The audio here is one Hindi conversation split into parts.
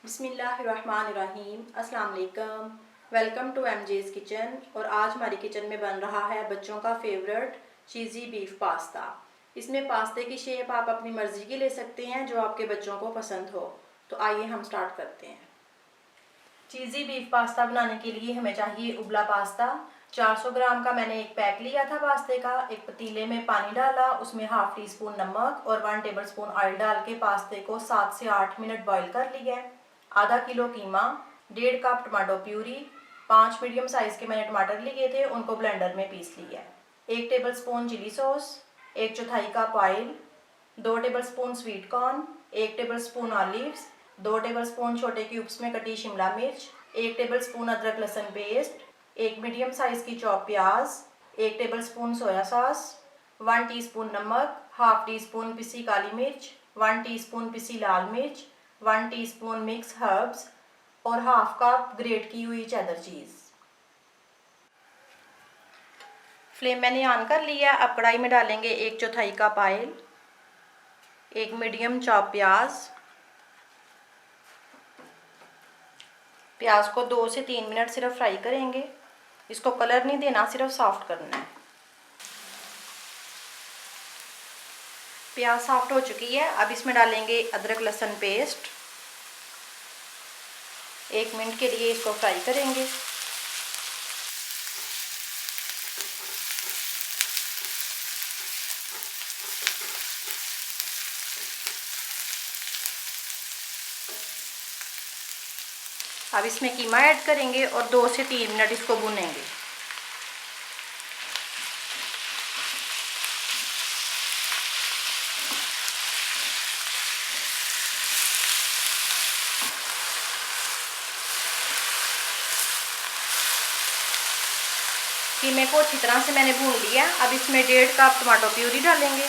बिस्मिल्लाहिर्रहमानिर्रहीम। अस्सलाम वालेकुम। Welcome to MJ's kitchen. और आज हमारी किचन में बन रहा है बच्चों का फेवरेट चीज़ी बीफ पास्ता। इसमें पास्ते की शेप आप अपनी मर्ज़ी की ले सकते हैं जो आपके बच्चों को पसंद हो। तो आइए हम स्टार्ट करते हैं। चीज़ी बीफ पास्ता बनाने के लिए हमें चाहिए उबला पास्ता। 400 ग्राम का मैंने एक पैक लिया था पास्ते का। एक पतीले में पानी डाला, उसमें हाफ टी स्पून नमक और 1 टेबल स्पून ऑयल डाल के पास्ते को 7 से 8 मिनट बॉईल कर लिया है। आधा किलो कीमा, 1.5 cup tomato puree, 5 medium size के मैंने टमाटर लिए थे, उनको ब्लेंडर में पीस लिया है। 1 tablespoon chilli sauce, 1/4 cup oil, 2 tablespoon sweet corn, 1 tablespoon olives, 2 tablespoon छोटे क्यूब्स में कटी शिमला मिर्च, 1 टेबल स्पून अदरक लहसुन पेस्ट, 1 मीडियम साइज़ की चॉप प्याज, 1 tablespoon soya sauce, 1 teaspoon नमक, हाफ टी स्पून पिसी काली मिर्च, 1 टीस्पून पिसी लाल मिर्च, 1 टीस्पून मिक्स हर्ब्स और हाफ कप ग्रेट की हुई चेडर चीज़। फ्लेम मैंने ऑन कर लिया। अब कढ़ाई में डालेंगे 1/4 कप ऑयल, 1 मीडियम चॉप प्याज को 2 से 3 मिनट सिर्फ फ्राई करेंगे। इसको कलर नहीं देना, सिर्फ सॉफ्ट करना है। प्याज सॉफ्ट हो चुकी है। अब इसमें डालेंगे अदरक लहसुन पेस्ट। 1 मिनट के लिए इसको फ्राई करेंगे। अब इसमें कीमा ऐड करेंगे और 2 से 3 मिनट इसको भूनेंगे। कीमे को अच्छी तरह से मैंने भून लिया। अब इसमें 1.5 कप टमाटो प्यूरी डालेंगे।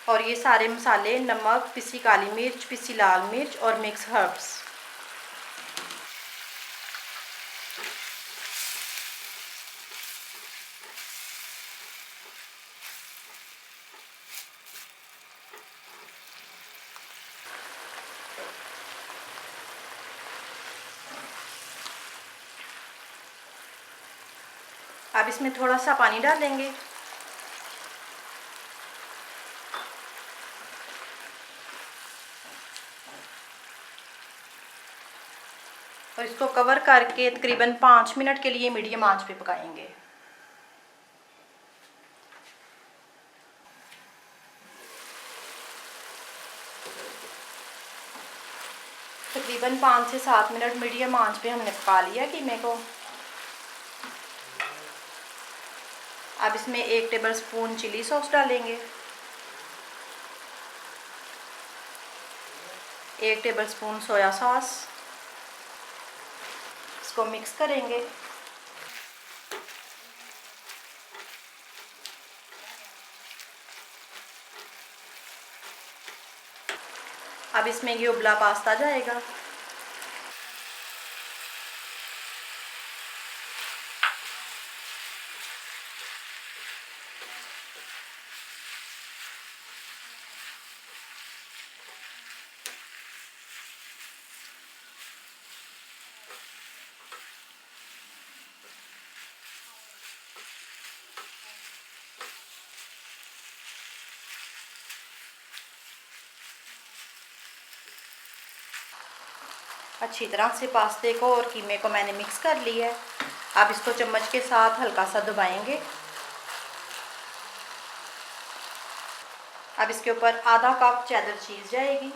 और ये सारे मसाले, नमक, पिसी काली मिर्च, पिसी लाल मिर्च और मिक्स हर्ब्स। अब इसमें थोड़ा सा पानी डालेंगे। और इसको कवर करके तकरीबन 5 मिनट के लिए मीडियम आंच पे पकाएंगे। तकरीबन 5 से 7 मिनट मीडियम आंच पे हमने पका लिया कीमे को। अब इसमें 1 टेबल स्पून चिली सॉस डालेंगे, 1 टेबल स्पून सोया सॉस। इसको मिक्स करेंगे। अब इसमें ये उबला पास्ता जाएगा। अच्छी तरह से पास्ते को और कीमे को मैंने मिक्स कर लिया है। अब इसको चम्मच के साथ हल्का सा दबाएंगे। अब इसके ऊपर आधा कप चेडर चीज़ जाएगी।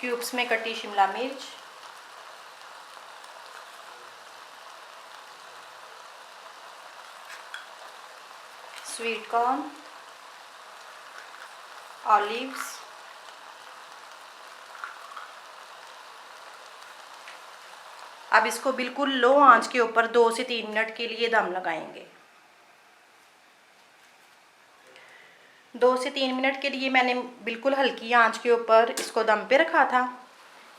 क्यूब्स में कटी शिमला मिर्च, स्वीट कॉर्न, ऑलिव्स, अब इसको बिल्कुल लो आंच के ऊपर 2 से 3 मिनट के लिए दम लगाएंगे। 2 से 3 मिनट के लिए मैंने बिल्कुल हल्की आंच के ऊपर इसको दम पे रखा था।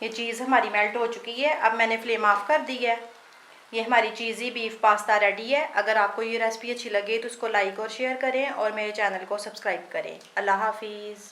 ये चीज़ हमारी मेल्ट हो चुकी है। अब मैंने फ्लेम ऑफ कर दी है। ये हमारी चीज़ी बीफ पास्ता रेडी है। अगर आपको ये रेसिपी अच्छी लगे तो उसको लाइक और शेयर करें और मेरे चैनल को सब्सक्राइब करें। अल्लाह हाफिज़।